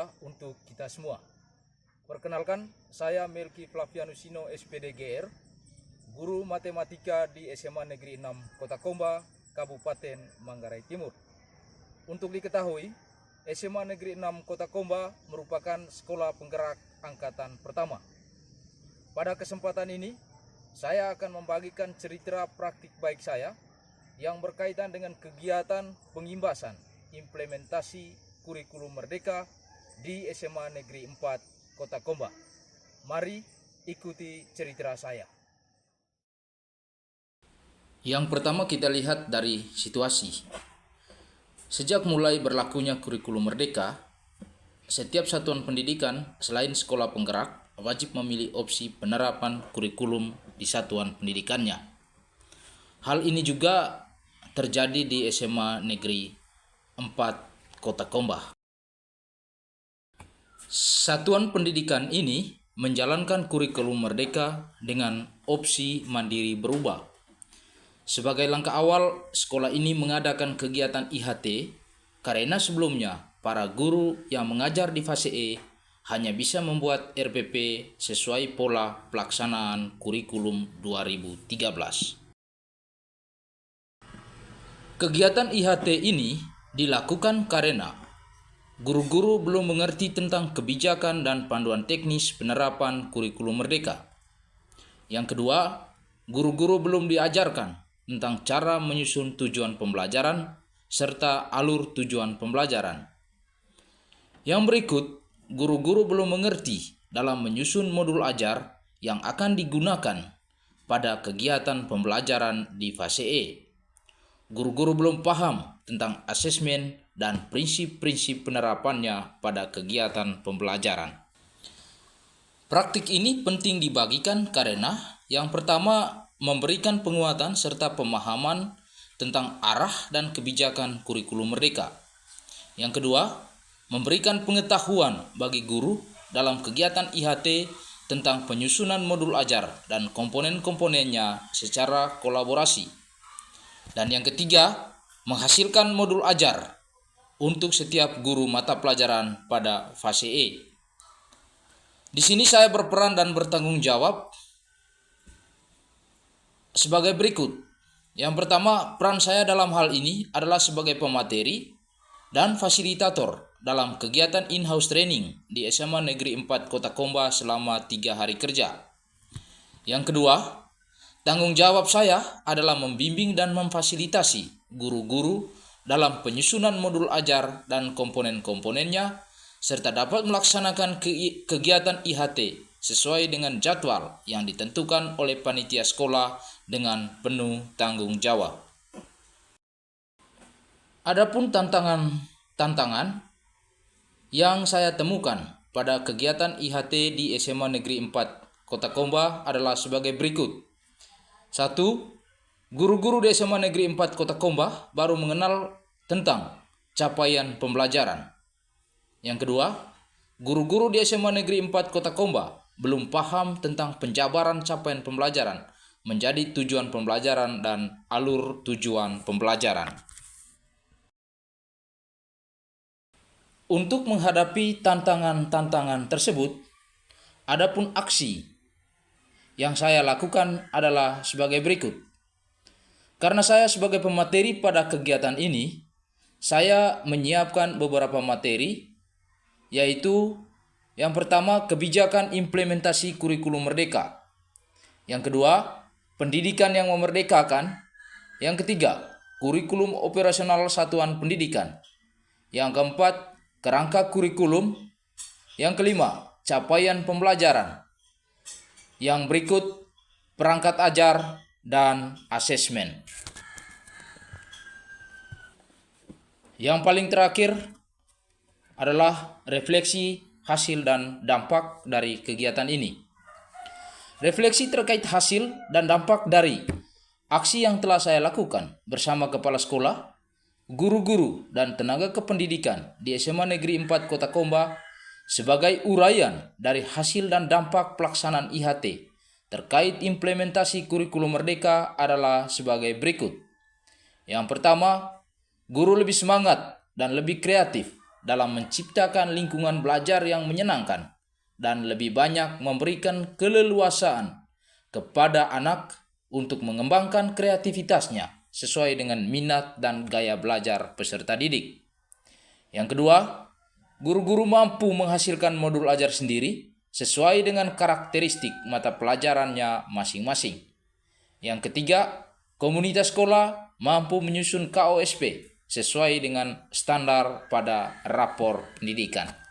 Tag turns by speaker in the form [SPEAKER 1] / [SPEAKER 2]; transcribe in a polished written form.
[SPEAKER 1] sejahtera untuk kita semua. Perkenalkan, saya Melki Flavianusino SPD GR, guru matematika di SMA Negeri 6 Kota Komba, Kabupaten Manggarai Timur. Untuk diketahui, SMA Negeri 6 Kota Komba merupakan sekolah penggerak angkatan pertama. Pada kesempatan ini, saya akan membagikan cerita praktik baik saya yang berkaitan dengan kegiatan pengimbasan implementasi kurikulum merdeka di SMA Negeri 4 Kota Komba. Mari ikuti cerita saya.
[SPEAKER 2] Yang pertama kita lihat dari situasi. Sejak mulai berlakunya kurikulum merdeka, setiap satuan pendidikan selain sekolah penggerak wajib memilih opsi penerapan kurikulum di satuan pendidikannya. Hal ini juga terjadi di SMA Negeri 4 Kota Komba. Satuan pendidikan ini menjalankan kurikulum merdeka dengan opsi mandiri berubah. Sebagai langkah awal, sekolah ini mengadakan kegiatan IHT karena sebelumnya para guru yang mengajar di fase E hanya bisa membuat RPP sesuai pola pelaksanaan kurikulum 2013. Kegiatan IHT ini dilakukan karena guru-guru belum mengerti tentang kebijakan dan panduan teknis penerapan kurikulum merdeka. Yang kedua, guru-guru belum diajarkan tentang cara menyusun tujuan pembelajaran serta alur tujuan pembelajaran. Yang berikut, guru-guru belum mengerti dalam menyusun modul ajar yang akan digunakan pada kegiatan pembelajaran di fase E. Guru-guru belum paham tentang asesmen dan prinsip-prinsip penerapannya pada kegiatan pembelajaran. Praktik ini penting dibagikan karena yang pertama memberikan penguatan serta pemahaman tentang arah dan kebijakan kurikulum merdeka. Yang kedua, memberikan pengetahuan bagi guru dalam kegiatan IHT tentang penyusunan modul ajar dan komponen-komponennya secara kolaborasi. Dan yang ketiga, menghasilkan modul ajar untuk setiap guru mata pelajaran pada fase E. Di sini saya berperan dan bertanggung jawab sebagai berikut. Yang pertama, peran saya dalam hal ini adalah sebagai pemateri dan fasilitator dalam kegiatan in-house training di SMA Negeri 4 Kota Komba selama 3 hari kerja. Yang kedua, tanggung jawab saya adalah membimbing dan memfasilitasi guru-guru dalam penyusunan modul ajar dan komponen-komponennya, serta dapat melaksanakan kegiatan IHT sesuai dengan jadwal yang ditentukan oleh panitia sekolah dengan penuh tanggung jawab. Adapun tantangan yang saya temukan pada kegiatan IHT di SMA Negeri 4 Kota Komba adalah sebagai berikut. 1. Guru-guru di SMA Negeri 4 Kota Komba baru mengenal tentang capaian pembelajaran. Yang kedua, guru-guru di SMA Negeri 4 Kota Komba belum paham tentang penjabaran capaian pembelajaran menjadi tujuan pembelajaran dan alur tujuan pembelajaran. Untuk menghadapi tantangan-tantangan tersebut, adapun aksi yang saya lakukan adalah sebagai berikut. Karena saya sebagai pemateri pada kegiatan ini, saya menyiapkan beberapa materi, yaitu yang pertama, kebijakan implementasi kurikulum merdeka. Yang kedua, pendidikan yang memerdekakan. Yang ketiga, kurikulum operasional satuan pendidikan. Yang keempat, kerangka kurikulum. Yang kelima, capaian pembelajaran. Yang berikut, perangkat ajar dan asesmen. Yang paling terakhir adalah refleksi hasil dan dampak dari kegiatan ini. Refleksi terkait hasil dan dampak dari aksi yang telah saya lakukan bersama kepala sekolah, guru-guru, dan tenaga kependidikan di SMA Negeri 4 Kota Komba sebagai uraian dari hasil dan dampak pelaksanaan IHT terkait implementasi kurikulum merdeka adalah sebagai berikut. Yang pertama, guru lebih semangat dan lebih kreatif dalam menciptakan lingkungan belajar yang menyenangkan dan lebih banyak memberikan keleluasaan kepada anak untuk mengembangkan kreativitasnya sesuai dengan minat dan gaya belajar peserta didik. Yang kedua, guru-guru mampu menghasilkan modul ajar sendiri sesuai dengan karakteristik mata pelajarannya masing-masing. Yang ketiga, komunitas sekolah mampu menyusun KOSP sesuai dengan standar pada rapor pendidikan.